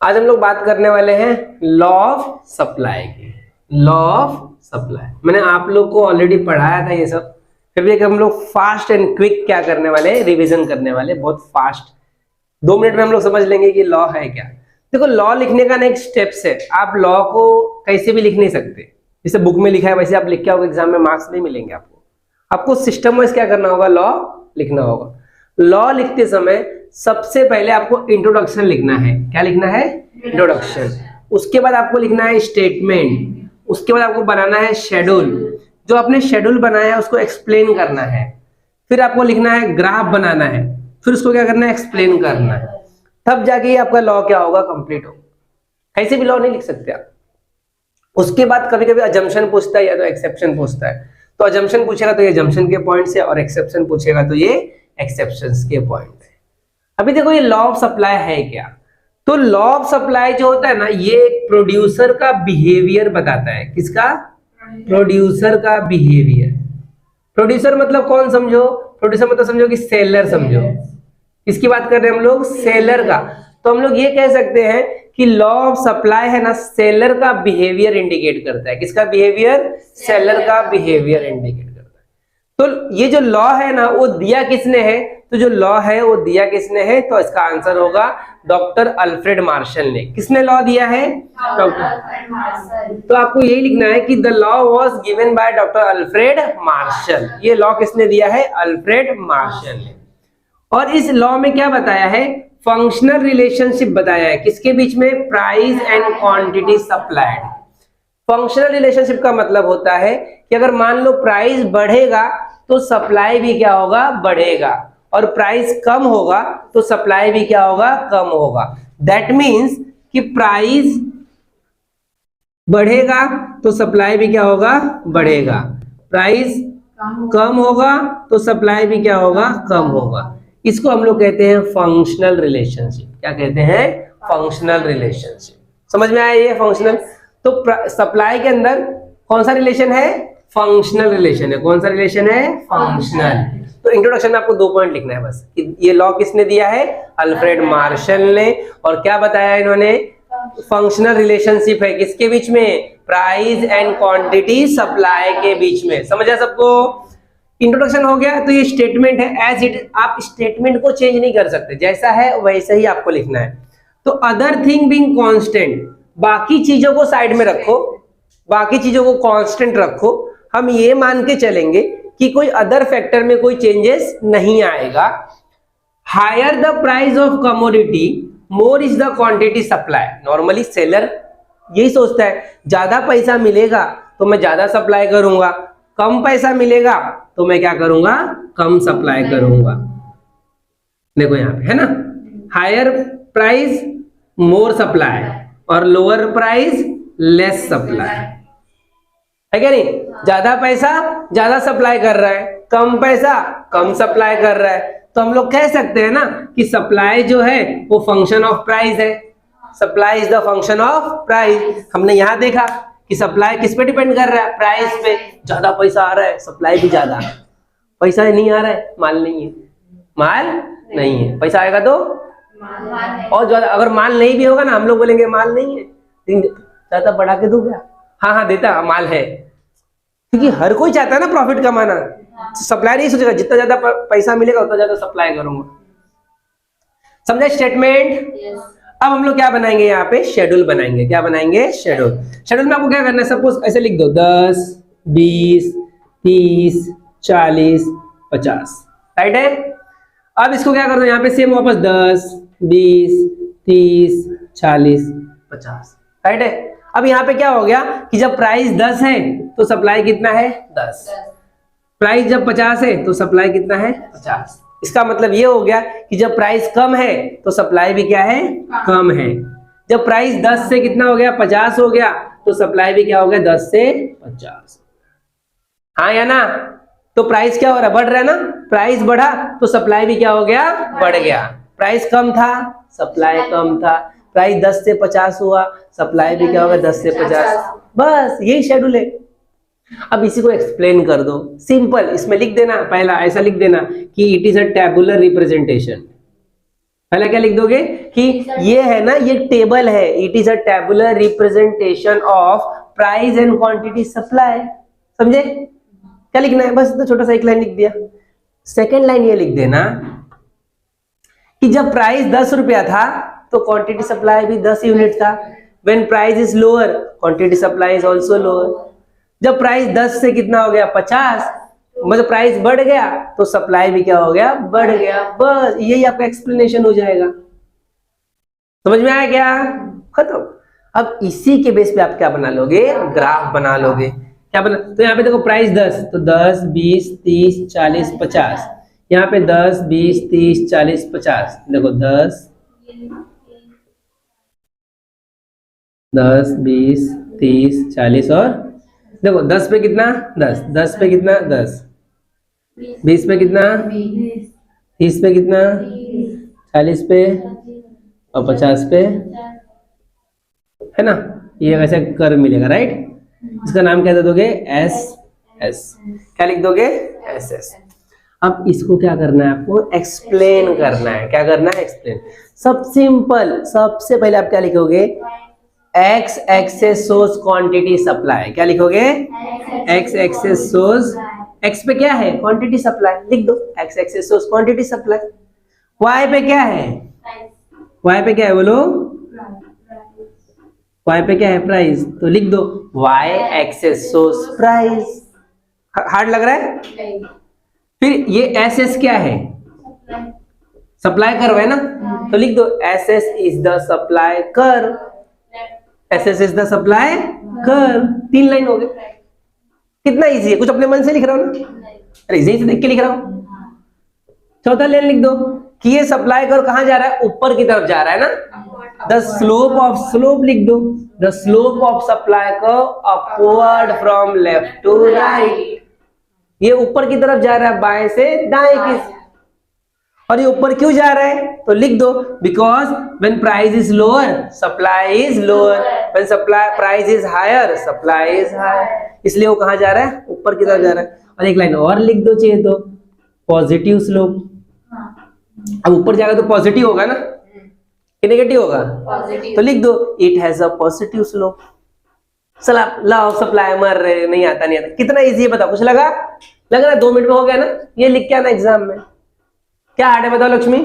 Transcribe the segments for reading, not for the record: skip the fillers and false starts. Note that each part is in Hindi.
आज हम लोग बात करने वाले हैं लॉ ऑफ सप्लाई की। लॉ ऑफ सप्लाई मैंने आप लोग को ऑलरेडी पढ़ाया था ये सब, फिर भी हम लोग फास्ट एंड क्विक क्या करने वाले हैं, रिवीजन करने वाले, बहुत फास्ट 2 मिनट में हम लोग समझ लेंगे कि लॉ है क्या। देखो लॉ लिखने का नेक्स्ट स्टेप्स है, आप लॉ को कैसे भी लिख नहीं सकते, जैसे बुक में लिखा है वैसे आप लिख के आओगे, एग्जाम में मार्क्स नहीं मिलेंगे आपको सिस्टम वाइज क्या करना होगा, लॉ लिखना होगा। लॉ लिखते समय सबसे पहले आपको इंट्रोडक्शन लिखना है। क्या लिखना है? इंट्रोडक्शन। उसके बाद आपको लिखना है स्टेटमेंट। उसके बाद आपको बनाना है शेड्यूल। जो आपने शेड्यूल बनाया है उसको एक्सप्लेन करना है। फिर आपको लिखना है ग्राफ बनाना है। फिर उसको क्या करना है? एक्सप्लेन करना है। तब जाके आपका लॉ क्या होगा? कंप्लीट होगा। ऐसे भी लॉ नहीं लिख सकते आप। उसके बाद कभी कभी अजम्पशन पूछता है या तो एक्सेप्शन पूछता है, तो अजम्पशन पूछेगा तो ये अजम्पशन के पॉइंट्स है, और एक्सेप्शन पूछेगा तो ये एक्सेप्शंस के पॉइंट है। अभी देखो ये लॉ ऑफ सप्लाई है क्या, तो लॉ ऑफ सप्लाई जो होता है ना, ये प्रोड्यूसर का बिहेवियर बताता है। किसका? प्रोड्यूसर का बिहेवियर। प्रोड्यूसर मतलब कौन समझो? प्रोड्यूसर मतलब समझो कि सेलर समझो। किसकी बात कर रहे हैं हम लोग? सेलर का। तो हम लोग ये कह सकते हैं कि लॉ ऑफ सप्लाई है ना, सेलर का बिहेवियर इंडिकेट करता है। किसका बिहेवियर? सेलर का बिहेवियर इंडिकेट करता है। तो ये जो लॉ है ना वो दिया किसने है? तो जो लॉ है वो दिया किसने है? तो इसका आंसर होगा डॉक्टर अल्फ्रेड मार्शल ने। किसने लॉ दिया है? डॉक्टर। तो आपको यही लिखना है कि the law was given by doctor Alfred Marshall. ये लॉ किसने दिया है? अल्फ्रेड मार्शल ने। और इस लॉ में क्या बताया है? फंक्शनल रिलेशनशिप बताया है। किसके बीच में? Price and quantity supplied. Functional relationship का मतलब होता है कि अगर मान लो प्राइस बढ़ेगा तो सप्लाई भी क्या होगा? बढ़ेगा, और प्राइस कम होगा तो सप्लाई भी क्या होगा? कम होगा। दैट मीन्स कि प्राइस बढ़ेगा तो सप्लाई भी क्या होगा? बढ़ेगा। प्राइस कम होगा तो सप्लाई भी क्या होगा? कम होगा। इसको हम लोग कहते हैं फंक्शनल रिलेशनशिप। क्या कहते हैं? Functional relationship. समझ में आया ये फंक्शनल? तो सप्लाई के अंदर कौन सा रिलेशन है? फंक्शनल रिलेशन है। कौन सा रिलेशन है? फंक्शनल। तो इंट्रोडक्शन में आपको 2 पॉइंट लिखना है बस कि ये लॉ किसने दिया है? अल्फ्रेड मार्शल ने। और क्या बताया इन्होंने? फंक्शनल रिलेशनशिप है किसके बीच में? प्राइस एंड क्वांटिटी सप्लाई के बीच में। समझ आया सबको? इंट्रोडक्शन हो गया। तो ये स्टेटमेंट है, एज इट। आप स्टेटमेंट को चेंज नहीं कर सकते, जैसा है वैसा ही आपको लिखना है। तो अदर थिंग बीइंग कांस्टेंट, बाकी चीजों को साइड में रखो, बाकी चीजों को कांस्टेंट रखो। हम ये मान के चलेंगे कि कोई अदर फैक्टर में कोई चेंजेस नहीं आएगा। Higher the price of commodity more is the quantity supply. Normally seller यही सोचता है, ज्यादा पैसा मिलेगा तो मैं ज्यादा सप्लाई करूंगा, कम पैसा मिलेगा तो मैं क्या करूंगा? कम सप्लाई करूंगा। देखो यहां पे है ना, हायर प्राइस मोर सप्लाई और लोअर प्राइस लेस सप्लाई, है क्या नहीं? ज्यादा पैसा ज्यादा सप्लाई कर रहा है, कम पैसा कम सप्लाई कर रहा है। तो हम लोग कह सकते हैं ना कि सप्लाई जो है वो फंक्शन ऑफ प्राइस है। Supply is the function of price. हमने यहां देखा कि सप्लाई किस पे डिपेंड कर रहा है? प्राइस पे। ज्यादा पैसा आ रहा है, सप्लाई भी ज्यादा। पैसा नहीं आ रहा है, माल नहीं है। माल नहीं है, पैसा आएगा तो और ज्यादा। अगर माल नहीं भी होगा ना, हम लोग बोलेंगे माल नहीं है, ज्यादा बढ़ा के दो क्या? हाँ देता, माल है। क्योंकि हर कोई चाहता है ना प्रॉफिट कमाना। सप्लाई नहीं सोचेगा जितना ज्यादा पैसा मिलेगा उतना ज्यादा सप्लाई करूंगा। समझे स्टेटमेंट? अब हम लोग क्या बनाएंगे? यहाँ पे शेड्यूल बनाएंगे। क्या बनाएंगे? शेड्यूल। शेड्यूल में आपको क्या करना है? सपोज ऐसे लिख दो 10, 20, 30, 40, 50। राइट है? अब इसको क्या कर दो यहाँ पे सेम वापस 10, 20, 30, 40, 50। राइट है? अब यहाँ पे क्या हो गया कि जब प्राइस 10 है तो सप्लाई कितना है? 10। प्राइस जब 50 है तो सप्लाई कितना है? 50। इसका मतलब ये हो गया कि जब प्राइस कम है तो सप्लाई भी क्या है? कम है। जब प्राइस 10 से कितना हो गया? 50 हो गया, तो सप्लाई भी क्या हो गया? 10 से 50। हाँ या ना? तो प्राइस क्या हो रहा है? बढ़ रहा है ना? प्राइस बढ़ा तो सप्लाई भी क्या हो गया? बढ़ गया। प्राइस कम था, सप्लाई कम था। प्राइस 10 से 50 हुआ, सप्लाई भी क्या होगा? 10 से 50। बस यही शेड्यूल है। अब इसी को एक्सप्लेन कर दो। सिंपल, इसमें लिख देना, पहला ऐसा लिख देना कि it is a tabular representation. पहले क्या लिख दोगे कि ये है ना, ये टेबल है, it is a tabular representation of price and quantity supply. समझे? क्या लिखना है, बस इतना छोटा सा एक लाइन लिख दिया। सेकेंड लाइन ये लिख देना कि जब प्राइस 10 रुपया था तो क्वांटिटी सप्लाई भी 10 यूनिट था। When price is lower quantity supply is also lower. जब प्राइस 10 से कितना हो गया 50, मतलब प्राइस बढ़ गया तो सप्लाई भी क्या हो गया, बढ़ गया। बस यही आपका एक्सप्लेनेशन हो जाएगा। समझ में आया क्या? खत्म। अब इसी के बेस पे आप क्या बना लोगे, ग्राफ बना लोगे। क्या बना, तो यहाँ पे देखो प्राइस 10, तो 10 20 30 40 50। यहाँ पे 10 20 30 40 50। देखो 10 20 30 40 और देखो 10 पे कितना 10, 10 पे कितना 10, 20 पे कितना 30 पे कितना 40 पे और 50 पे, है ना? ये वैसे कर्व मिलेगा, राइट? इसका नाम क्या दे दोगे, एस एस। क्या लिख दोगे, एस एस। अब इसको क्या करना है, आपको एक्सप्लेन करना है। क्या करना है, एक्सप्लेन। सब सिंपल, सबसे पहले आप क्या लिखोगे, एक्स एक्सेस सोर्स क्वांटिटी सप्लाई। क्या लिखोगे, एक्स एक्सेस सोर्स, एक्स पे क्या है, क्वांटिटी सप्लाई, लिख दो एक्स एक्सेस सोर्स क्वांटिटी सप्लाई। वाई पे क्या है, वाई पे क्या है बोलो, वाई पे क्या है, प्राइस, तो लिख दो वाई एक्सेस सोर्स प्राइस। हार्ड लग रहा है? फिर ये एस एस क्या है, सप्लाई कर्व है ना, तो लिख दो S S is the supply curve, S S is the supply curve. 3 line हो गए। कितना इजी है, कुछ अपने मन से लिख रहा हूं ना, अरे इजी से देख के लिख रहा हूं। चौथा लाइन लिख दो कि ये सप्लाई कर्व कहां जा रहा है, ऊपर की तरफ जा रहा है ना, द स्लोप ऑफ, स्लोप लिख दो, the slope of supply curve upward from left to right. ये ऊपर की तरफ जा रहा है, बाएं से दाएं की। और ये ऊपर क्यों जा रहा है, तो लिख दो because when price is lower supply is lower, when supply price is higher supply is higher, इसलिए वो कहां जा रहा है, ऊपर की तरफ जा रहा है। और एक लाइन और लिख दो चाहिए तो, पॉजिटिव स्लोप। अब ऊपर जाएगा तो पॉजिटिव होगा ना कि नेगेटिव होगा, तो लिख दो it has a positive slope. चला लॉ ऑफ सप्लाई मर रहे, नहीं आता नहीं आता। कितना इजी है बताओ, कुछ लगा, लग रहा है 2 मिनट में हो गया ना, ये लिख के आना एग्जाम में। क्या हार्ड है बताओ लक्ष्मी?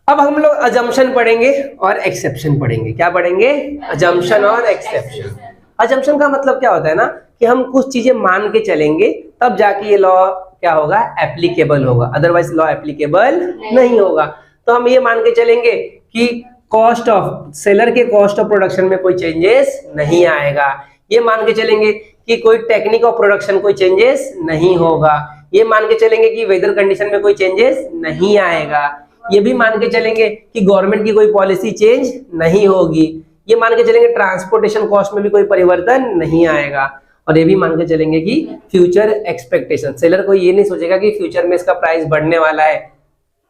अब हम लोग अजम्पशन पढ़ेंगे और एक्सेप्शन पढ़ेंगे। क्या पढ़ेंगे, अजम्पशन और एक्सेप्शन। अजम्पशन का मतलब क्या होता है ना, कि हम कुछ चीजें मान के चलेंगे तब जाके ये लॉ क्या होगा, एप्लीकेबल होगा, अदरवाइज लॉ एप्लीकेबल नहीं होगा। तो हम ये मान के चलेंगे कि कॉस्ट ऑफ सेलर के कॉस्ट ऑफ प्रोडक्शन में कोई चेंजेस नहीं आएगा। ये मान के चलेंगे कि कोई टेक्निक ऑफ प्रोडक्शन कोई चेंजेस नहीं होगा। ये मान के चलेंगे कि वेदर कंडीशन में कोई चेंजेस नहीं आएगा। ये भी मान के चलेंगे कि गवर्नमेंट की कोई पॉलिसी चेंज नहीं होगी। ये मान के चलेंगे ट्रांसपोर्टेशन कॉस्ट में भी कोई परिवर्तन नहीं आएगा। और ये भी मान के चलेंगे कि फ्यूचर एक्सपेक्टेशन, सेलर को ये नहीं सोचेगा कि फ्यूचर में इसका प्राइस बढ़ने वाला है।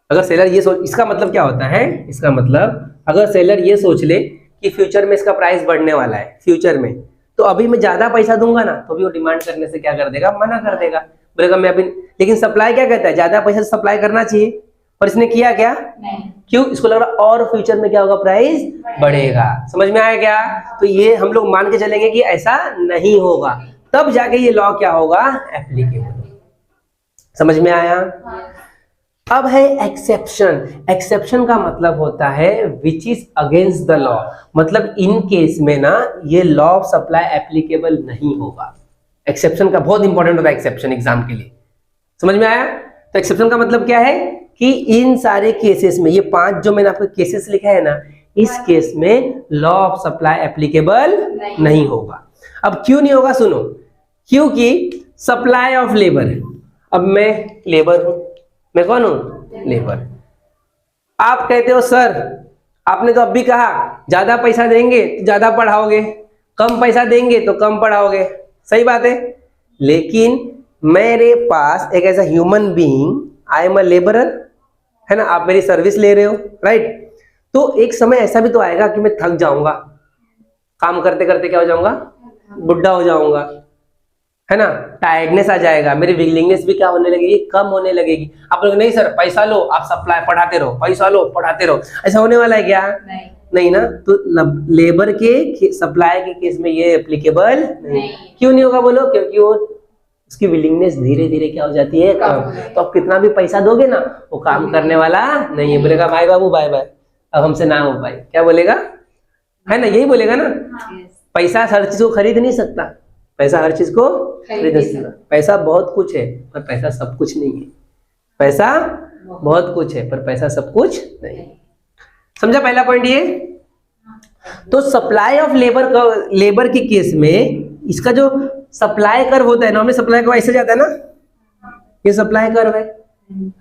अगर सेलर ये सोच, इसका मतलब क्या होता है, इसका मतलब अगर सेलर ये सोच ले कि फ्यूचर में इसका प्राइस बढ़ने वाला है फ्यूचर में, तो अभी मैं ज्यादा पैसा दूंगा ना, तो भी वो डिमांड करने से क्या कर देगा, मना कर देगा, बोलेगा मैं अभी। लेकिन सप्लाई क्या कहता है, ज्यादा पैसा सप्लाई करना चाहिए, और इसने किया क्या, नहीं। क्यों, इसको लग रहा और फ्यूचर में क्या होगा, प्राइस बढ़ेगा। समझ में आया क्या? तो ये हम लोग मान के चलेंगे कि ऐसा नहीं होगा, तब जाके ये लॉ क्या होगा, एप्लीकेबल। समझ में आया? अब है एक्सेप्शन। एक्सेप्शन का मतलब होता है which is against the law, मतलब इन केस में ना ये लॉ ऑफ सप्लाई एप्लीकेबल नहीं होगा। एक्सेप्शन का बहुत इंपॉर्टेंट होता है एक्सेप्शन एग्जाम के लिए। समझ में आया? तो एक्सेप्शन का मतलब क्या है कि इन सारे केसेस में, ये 5 जो मैंने आपको केसेस लिखा है ना, इस केस में लॉ ऑफ सप्लाई एप्लीकेबल नहीं होगा। अब क्यों नहीं होगा सुनो, क्योंकि सप्लाई ऑफ लेबर, अब मैं लेबर हूं, मैं कौन हूं, लेबर। आप कहते हो सर आपने तो अब भी कहा ज्यादा पैसा देंगे तो ज्यादा पढ़ाओगे, कम पैसा देंगे तो कम पढ़ाओगे, सही बात है। लेकिन मेरे पास एक ऐसा human being, I am a labourer, है ना, आप मेरी सर्विस ले रहे हो, राइट। तो एक समय ऐसा भी तो आएगा कि मैं थक जाऊंगा, काम करते करते क्या हो जाऊंगा, बुढ़ा हो जाऊंगा, है ना, टायर्डनेस आ जाएगा, मेरी विलिंगनेस भी क्या होने लगेगी, कम होने लगेगी। आप लोग नहीं सर पैसा लो आप सप्लाई पढ़ाते रहो, पैसा लो पढ़ाते रहो, ऐसा होने वाला है क्या? नहीं ना। तो लेबर के सप्लाई के केस में ये एप्लीकेबल नहीं। क्यों नहीं होगा बोलो? क्योंकि वो उसकी विलिंगनेस धीरे धीरे क्या हो जाती है, कम। तो आप कितना भी पैसा दोगे ना वो काम करने वाला नहीं है, बोलेगा भाई बाबू बाय बाय, अब हमसे ना हो पाए, क्या बोलेगा, है ना, यही बोलेगा ना। पैसा हर चीज को खरीद नहीं सकता, पैसा हर चीज को खरीद नहीं सकता। पैसा बहुत कुछ है पर पैसा सब कुछ नहीं है, पैसा बहुत कुछ है पर पैसा सब कुछ नहीं। समझा पहला पॉइंट ये? तो सप्लाई ऑफ लेबर के केस में इसका जो सप्लाई कर्व होता है, नॉर्मली सप्लाई कर्व ऐसे जाता है ना, ये सप्लाई कर्व है,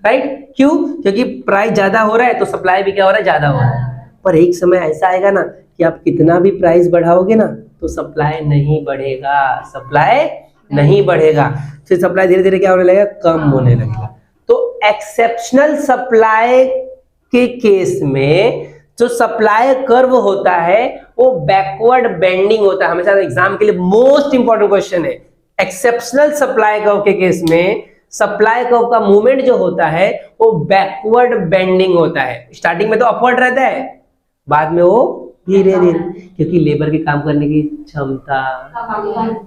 राइट? क्यों? क्योंकि प्राइस ज्यादा हो रहा है तो सप्लाई भी क्या हो रहा है, ज्यादा हो रहा है। पर एक समय ऐसा आएगा ना कि आप कितना भी प्राइस बढ़ाओगे ना तो सप्लाई नहीं बढ़ेगा, सप्लाई नहीं बढ़ेगा, फिर सप्लाई धीरे धीरे क्या होने लगेगा, कम होने लगेगा। तो एक्सेप्शनल सप्लाई के केस में जो सप्लाई कर्व होता है वो बैकवर्ड बेंडिंग होता है। हमेशा एग्जाम के लिए मोस्ट इंपॉर्टेंट क्वेश्चन है, एक्सेप्शनल सप्लाई कर्व के केस में सप्लाई कर्व का मूवमेंट जो होता है वो बैकवर्ड बेंडिंग होता है। स्टार्टिंग में तो अपवर्ड रहता है, बाद में वो धीरे धीरे, क्योंकि लेबर के काम करने की क्षमता,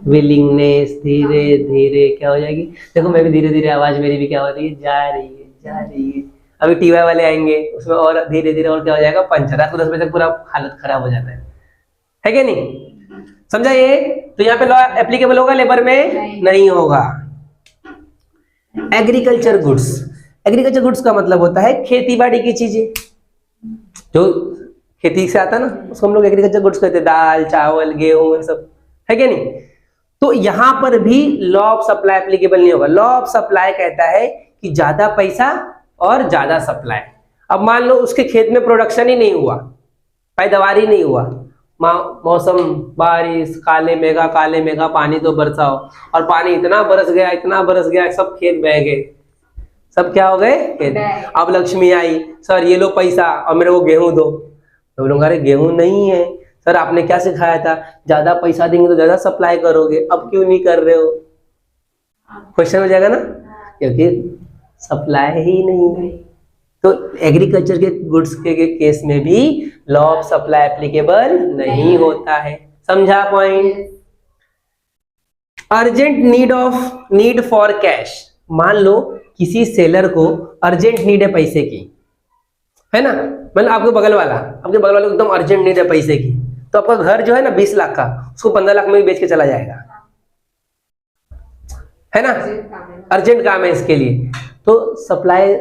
विलिंगनेस धीरे धीरे क्या हो जाएगी। देखो मैं भी धीरे धीरे आवाज मेरी भी क्या हो रही है, जा रही है, जा रही है। अभी टीवाई वाले आएंगे उसमें और धीरे धीरे और क्या हो जाएगा, पंचर। रात को 10 बजे तक पूरा हालत खराब हो जाता है क्या नहीं? समझा ये? तो यहाँ पे लॉ एप्लीकेबल होगा, लेबर में नहीं होगा। एग्रीकल्चर गुड्स, एग्रीकल्चर गुड्स का मतलब होता है खेती बाड़ी की चीजें, जो खेती से आता है ना उसको हम लोग एग्रीकल्चर गुड्स कहते हैं, दाल चावल गेहूं सब, है क्या नहीं? तो यहां पर भी लॉ ऑफ सप्लाई एप्लीकेबल नहीं होगा। लॉ ऑफ सप्लाई कहता है कि ज्यादा पैसा और ज्यादा सप्लाई। अब मान लो उसके खेत में प्रोडक्शन ही नहीं हुआ, पैदावार ही नहीं हुआ, मौसम बारिश, काले मेघा पानी तो बरसाओ, और पानी इतना बरस गया सब खेत बह गए, सब क्या हो गए खेत। अब लक्ष्मी आई, सर ये लो पैसा और मेरे को गेहूं दो। तो बोलूंगा अरे गेहूं नहीं है सर, आपने क्या सिखाया था, ज्यादा पैसा देंगे तो ज्यादा सप्लाई करोगे, अब क्यों नहीं कर रहे हो? क्वेश्चन हो जाएगा ना, क्योंकि सप्लाई ही नहीं है। तो एग्रीकल्चर के गुड्स के केस में भी लॉ ऑफ सप्लाई एप्लीकेबल नहीं होता है। समझा point? Urgent need for cash, मान लो किसी सेलर को अर्जेंट नीड है पैसे की, है ना, मतलब आपके बगल वाले को एकदम अर्जेंट नीड है पैसे की, तो आपका घर जो है ना 20 लाख का, उसको 15 लाख में भी बेच के चला जाएगा, है ना, अर्जेंट काम है इसके लिए। तो सप्लाई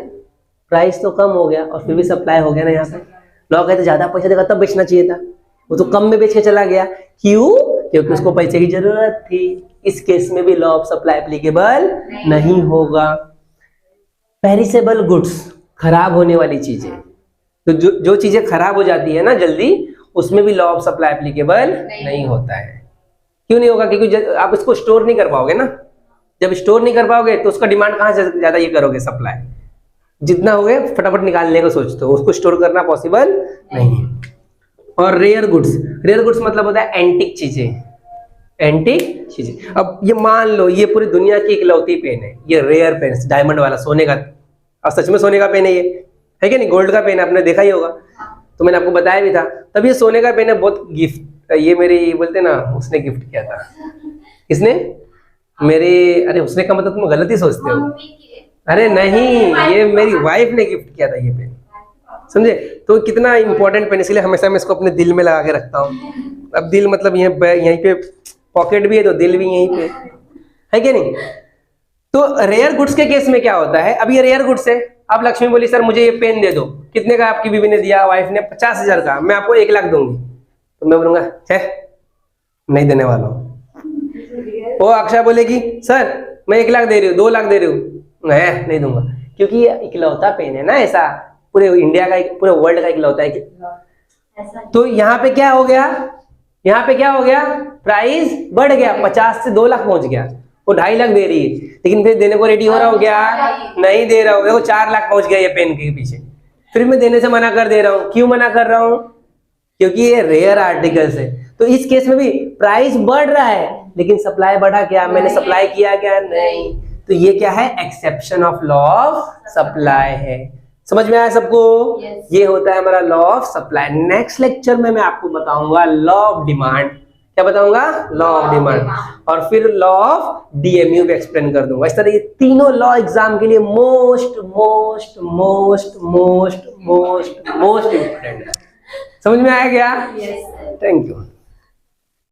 प्राइस तो कम हो गया और फिर भी सप्लाई हो गया ना। यहाँ पे लोग कहते ज्यादा पैसा देगा तब बेचना चाहिए था, वो तो कम में बेच के चला गया। क्यों? क्योंकि उसको पैसे की जरूरत थी। इस केस में भी लॉ ऑफ सप्लाई एप्लीकेबल नहीं होगा। पेरिसेबल गुड्स, खराब होने वाली चीजें, तो जो चीजें खराब हो जाती है ना जल्दी, उसमें भी लॉ ऑफ सप्लाई एप्लीकेबल नहीं होता है। क्यों नहीं होगा? क्योंकि आप इसको स्टोर नहीं कर पाओगे ना, जब स्टोर नहीं कर पाओगे तो उसका डिमांड कहाँ से ज्यादा ये करोगे, सप्लाई जितना हो गया फटाफट निकालने को सोचते हो, उसको स्टोर करना पॉसिबल नहीं है। और रेयर गुड्स मतलब होता है एंटिक चीजें, एंटिक चीजें। अब ये मान लो ये पूरी दुनिया की इकलौती पेन है, ये रेयर पेन, डायमंड वाला, सोने का, और सच में सोने का पेन है ये, है क्या नहीं? गोल्ड का पेन आपने देखा ही होगा, तो मैंने आपको बताया भी था। तब ये सोने का पेन है, बहुत गिफ्ट, ये मेरी बोलते ना उसने गिफ्ट किया था। किसने? मेरे, अरे उसने का मतलब तुम गलत ही सोचते हो, अरे नहीं, ये मेरी वाइफ ने गिफ्ट किया था ये पेन, समझे? तो कितना इंपॉर्टेंट पेन, इसलिए हमेशा मैं इसको अपने दिल में लगा के रखता हूँ। अब दिल मतलब यहीं पे पॉकेट भी है तो दिल भी यहीं पे है क्या नहीं? तो रेयर गुड्स के केस में क्या होता है, अब ये रेयर गुड्स है, अब लक्ष्मी बोली सर मुझे ये पेन दे दो, कितने का आपकी बीवी ने दिया, वाइफ ने 50,000 का, मैं आपको 1 लाख दूंगी, तो मैं बोलूंगा है नहीं देने वाला हूँ। वो अक्षय बोलेगी सर मैं 1 लाख दे रही हूँ, 2 लाख दे रही हूँ, नहीं दूंगा, क्योंकि ये इकलौता पेन है ना, ऐसा पूरे इंडिया का, पूरे वर्ल्ड का इकलौता है। तो यहाँ पे क्या हो गया, प्राइस बढ़ गया, 50 से 2 लाख पहुंच गया, वो 2.5 लाख दे रही है, लेकिन फिर देने को रेडी हो रहा हो गया, नहीं दे रहा हूँ, वो 4 लाख पहुंच गया ये पेन के पीछे, फिर मैं देने से मना कर दे रहा हूँ। क्यों मना कर रहा हूँ? क्योंकि ये रेयर आर्टिकल्स है। तो इस केस में भी प्राइस बढ़ रहा है लेकिन सप्लाई बढ़ा क्या? मैंने सप्लाई किया क्या? नहीं। तो ये क्या है? Exception of law of supply है। समझ में आया सबको? ये होता है हमारा law of supply. Next lecture में मैं आपको बताऊंगा लॉ ऑफ डिमांड। क्या बताऊंगा? Law of demand. और फिर लॉ ऑफ डीएमयू भी एक्सप्लेन कर दूंगा। इस तरह ये तीनों लॉ एग्जाम के लिए most most most most most most important है। समझ में आया क्या? Thank you.